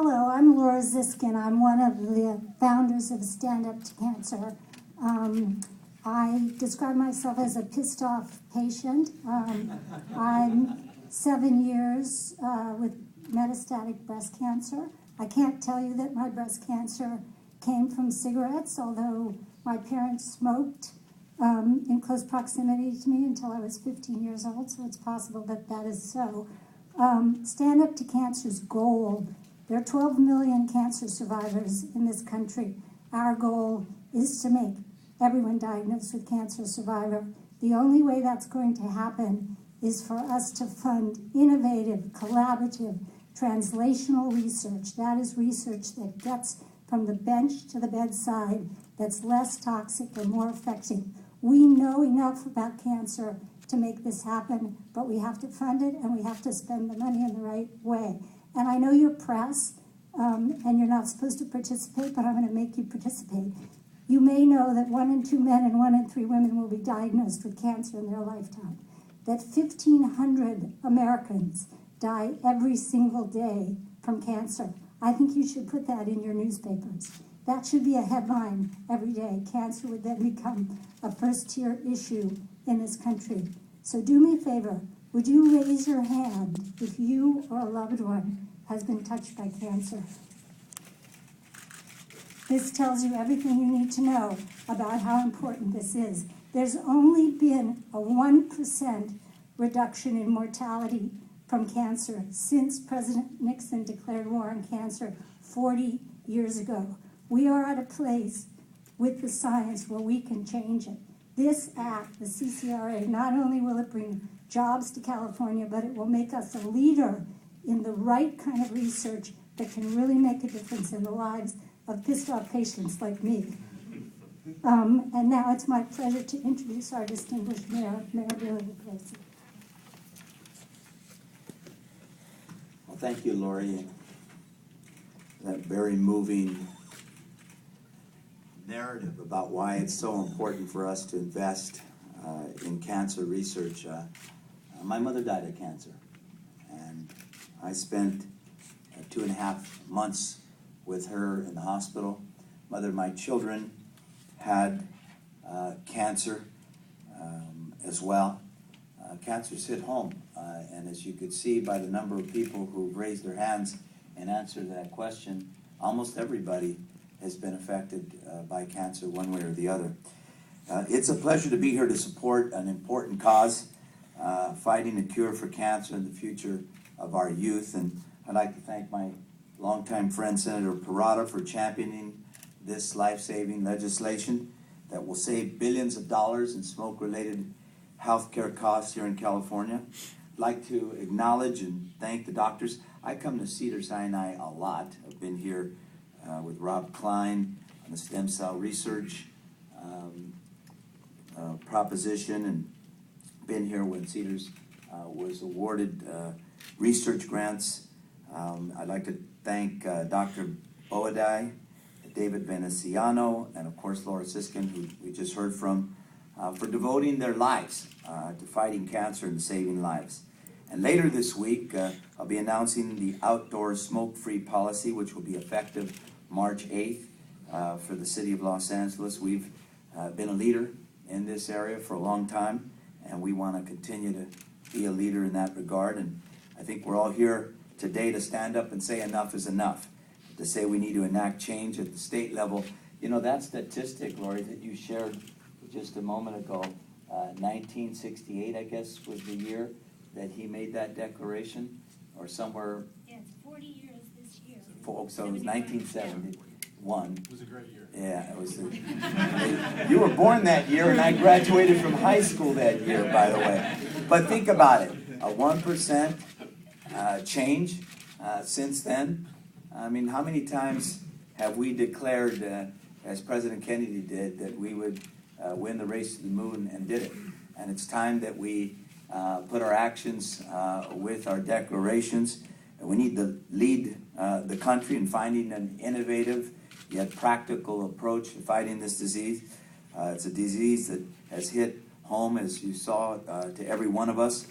Hello, I'm Laura Ziskin. I'm one of the founders of Stand Up to Cancer. I describe myself as a pissed off patient. I'm 7 years with metastatic breast cancer. I can't tell you that my breast cancer came from cigarettes, although my parents smoked in close proximity to me until I was 15 years old, so it's possible that that is so. Stand Up to Cancer's goal, there are 12 million cancer survivors in this country. Our goal is to make everyone diagnosed with cancer a survivor. The only way that's going to happen is for us to fund innovative, collaborative, translational research. That is research that gets from the bench to the bedside, that's less toxic and more effective. We know enough about cancer to make this happen, but we have to fund it and we have to spend the money in the right way. And I know you're press, and you're not supposed to participate, but I'm going to make you participate. You may know that 1 in 2 men and 1 in 3 women will be diagnosed with cancer in their lifetime. That 1,500 Americans die every single day from cancer. I think you should put that in your newspapers. That should be a headline every day. Cancer would then become a first-tier issue in this country. So do me a favor. Would you raise your hand if you or a loved one has been touched by cancer? This tells you everything you need to know about how important this is. There's only been a 1% reduction in mortality from cancer since President Nixon declared war on cancer 40 years ago. We are at a place with the science where we can change it. This act, the CCRA, not only will it bring jobs to California, but it will make us a leader in the right kind of research that can really make a difference in the lives of pissed off patients like me. And now it's my pleasure to introduce our distinguished mayor, Mayor Billy DePlacy. Well, thank you, Lori. That very moving narrative about why it's so important for us to invest in cancer research. My mother died of cancer, and I spent 2.5 months with her in the hospital. Mother of my children had cancer as well. Cancer's hit home, and as you could see by the number of people who've raised their hands and answered that question, almost everybody has been affected by cancer one way or the other. It's a pleasure to be here to support an important cause, fighting a cure for cancer and the future of our youth. And I'd like to thank my longtime friend, Senator Parada, for championing this life-saving legislation that will save billions of dollars in smoke-related health care costs here in California. I'd like to acknowledge and thank the doctors. I come to Cedars-Sinai a lot. I've been here with Rob Klein on the stem cell research proposition, and been here when Cedars was awarded research grants. I'd like to thank Dr. Boadai, David Veneziano, and of course Laura Ziskin, who we just heard from, for devoting their lives to fighting cancer and saving lives. And later this week, I'll be announcing the outdoor smoke-free policy, which will be effective March 8th for the city of Los Angeles. We've been a leader in this area for a long time, and we want to continue to be a leader in that regard. And I think we're all here today to stand up and say enough is enough, to say we need to enact change at the state level. You know, that statistic, Lori, that you shared just a moment ago, 1968, I guess, was the year that he made that declaration, or somewhere. Yeah, it's 40 years this year. So it was 1971. It was a great year. Yeah, it was. You were born that year, and I graduated from high school that year, by the way. But think about it, a 1% change since then. I mean, how many times have we declared, as President Kennedy did, that we would win the race to the moon, and did it? And it's time that we put our actions with our declarations. And we need to lead the country in finding an innovative yet practical approach to fighting this disease. It's a disease that has hit home, as you saw, to every one of us.